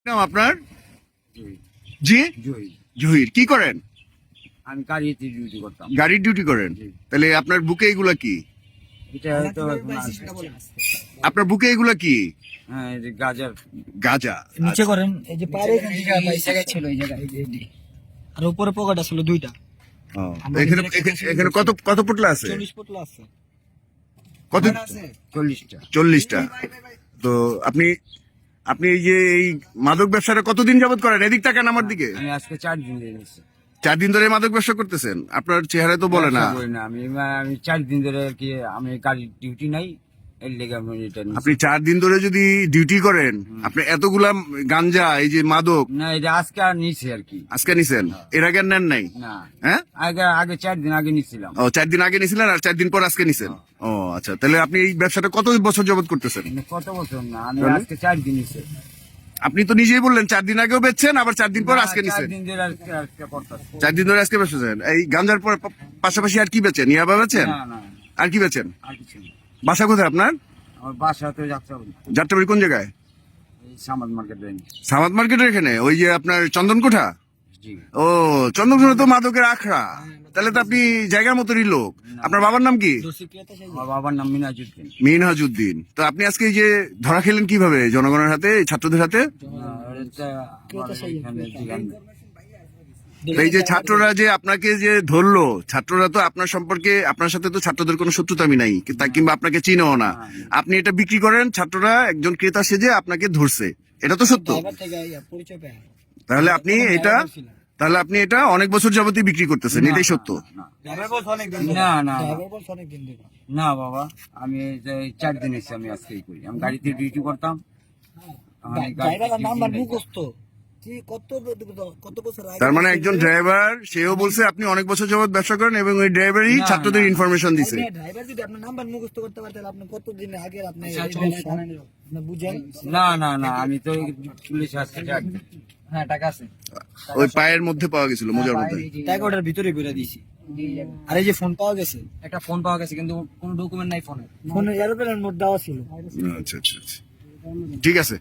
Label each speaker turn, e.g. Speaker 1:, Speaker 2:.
Speaker 1: নাম আপনার?
Speaker 2: জহির।
Speaker 1: জি,
Speaker 2: জহির।
Speaker 1: জহির। কি করেন?
Speaker 2: আমি গাড়িতে ডিউটি করতাম।
Speaker 1: গাড়ির ডিউটি করেন?
Speaker 2: জি।
Speaker 1: তাহলে আপনার বুকে এগুলা কি?
Speaker 2: এটা তো এখন আসবে।
Speaker 1: আপনার বুকে এগুলা কি?
Speaker 2: হ্যাঁ, এই যে গাজার।
Speaker 1: গাঁজা।
Speaker 3: নিচে করেন, এই যে পারে এই জায়গায় ছিল, এই জায়গায়, এই যে এই। আর উপরে পকেট ছিল দুইটা।
Speaker 1: ও, এখানে কত কত পুটলা আছে?
Speaker 3: 40 ফুটলা আছে।
Speaker 1: কত?
Speaker 2: 40টা।
Speaker 1: 40টা। তো আপনি আপনি এই যে এই মাদক ব্যবসাটা কতদিন যাবত করেন? এদিক তাকান আমার দিকে।
Speaker 2: আমি আজকে 4 দিন ধরে গেছি।
Speaker 1: 4 দিন ধরে মাদক ব্যবসা করতেছেন? আপনার চেহারা তো বলে না।
Speaker 2: ব্যবসা করি না আমি। আমি 4 দিন ধরে আর কি, আমি গাড়ির ডিউটি নাই, এর লেগে আমি এটা নিয়েছি।
Speaker 1: আপনি 4 দিন ধরে যদি ডিউটি করেন, আপনি এতগুলা গাঞ্জা, এই যে মাদক
Speaker 2: না, এটা আজকে আর নিয়েছি আর কি।
Speaker 1: আজকে নিছেন? এর আগে আর নেন নাই?
Speaker 2: না,
Speaker 1: হ্যাঁ?
Speaker 2: আগে 4 দিন আগে নিয়েছিলাম।
Speaker 1: ও, 4 দিন আগে নিছিলেন আর 4 দিন পর আজকে নিছেন? ও আচ্ছা, তাহলে আপনি এই ব্যবসাটা কত বছর যাবত করতেছেন?
Speaker 2: মানে কত বছর না, আমি
Speaker 1: তাহলে?
Speaker 2: আজকে 4 দিন নিয়েছি।
Speaker 1: আপনি তো নিজেই বললেন 4 দিন আগেও বেচছেন, আবার 4 দিন পর আজকে
Speaker 2: 4
Speaker 1: নিছেন।
Speaker 2: দিন ধরে আজকে করতেছি।
Speaker 1: 4 দিন ধরে আজকে বেচছেন। এই গাঞ্জার পর পাশাপাশি আর কি বেচেন? ইয়াবা বেচেন?
Speaker 2: না না,
Speaker 1: আর কি বেচেন?
Speaker 2: আর কিছু না।
Speaker 1: বাসা কোথায় আপনার?
Speaker 2: আমার বাসাতে যাচ্ছে হবে না।
Speaker 1: যাত্রাবাড়ি কোন জায়গায়?
Speaker 2: এই সামাদ মার্কেট রেঞ্জ।
Speaker 1: সামাদ মার্কেটের এখানে, ওই যে আপনার চন্দনকোঠা?
Speaker 2: জি।
Speaker 1: ও, চন্দনকোঠা তো মাদকের আখড়া। তাহলে তো আপনি জায়গার মতোরই লোক। আপনার বাবার নাম কি?
Speaker 3: রসিকতা সেই
Speaker 2: আমার বাবার নাম মিনাজুদ্দিন।
Speaker 1: মিনহাজউদ্দিন। তো আপনি আজকে এই যে ধরা খেলেন কিভাবে? জনগণের হাতে, ছাত্রদের হাতে?
Speaker 2: এটা আমার এখানে জিগান।
Speaker 1: এই যে ছাত্ররা যে আপনাকে যে ধরলো, ছাত্ররা তো আপনার সম্পর্কে, আপনার সাথে তো ছাত্রদের কোনো শত্রুতামি নাই, কিংবা আপনাকে চিনেও না। আপনি এটা বিক্রি করেন, ছাত্ররা একজন ক্রেতা সেজে আপনাকে ধরছে, এটা তো সত্য?
Speaker 3: ড্রাইভার থেকে পরিচয় পেয়ে।
Speaker 1: তাহলে আপনি এটা অনেক বছর যাবতই বিক্রি করতেছেন, এটাই সত্য?
Speaker 3: ড্রাইভার বলছ অনেক দিন।
Speaker 2: না না
Speaker 3: ড্রাইভার বলছ অনেক দিন ধরে।
Speaker 2: না বাবা, আমি এই যে 4 দিন এসে আমি আজকেই করি। আমি গাড়িতে ডিউটি করতাম। আমি গাড়িতে
Speaker 3: ড্রাইভারের নাম্বার
Speaker 2: duty নেই।
Speaker 3: মুখস্থ। কি কত বছর আগে?
Speaker 1: তার মানে একজন ড্রাইভার, সেও বলছে আপনি অনেক বছর যাবত ব্যবসা করেন এবং ওই ড্রাইভারই
Speaker 2: না,
Speaker 1: ছাত্রদের
Speaker 2: না,
Speaker 1: ইনফরমেশন দিছে।
Speaker 3: আপনি ড্রাইভার যদি আপনার নাম্বার মুখস্থ করতে পারতেন, তাহলে আপনি কতদিন আগে আপনি আপনি বুঝেন?
Speaker 2: না না না, আমি তো পুলিশ আসছে 4 দিন।
Speaker 3: হ্যাঁ, টাকা আছে।
Speaker 1: ওই পায়ের মধ্যে পাওয়া গেছিল, মোজার মধ্যে।
Speaker 3: টাকা ওটার ভিতরে ভরে দিয়েছি। আর এই যে ফোন পাওয়া গেছে, একটা ফোন পাওয়া গেছে, কিন্তু কোনো ডকুমেন্ট নাই ফোনে। ফোনে এরোপ্লেন মোড দেওয়া ছিল।
Speaker 1: আচ্ছা আচ্ছা আচ্ছা, ঠিক আছে।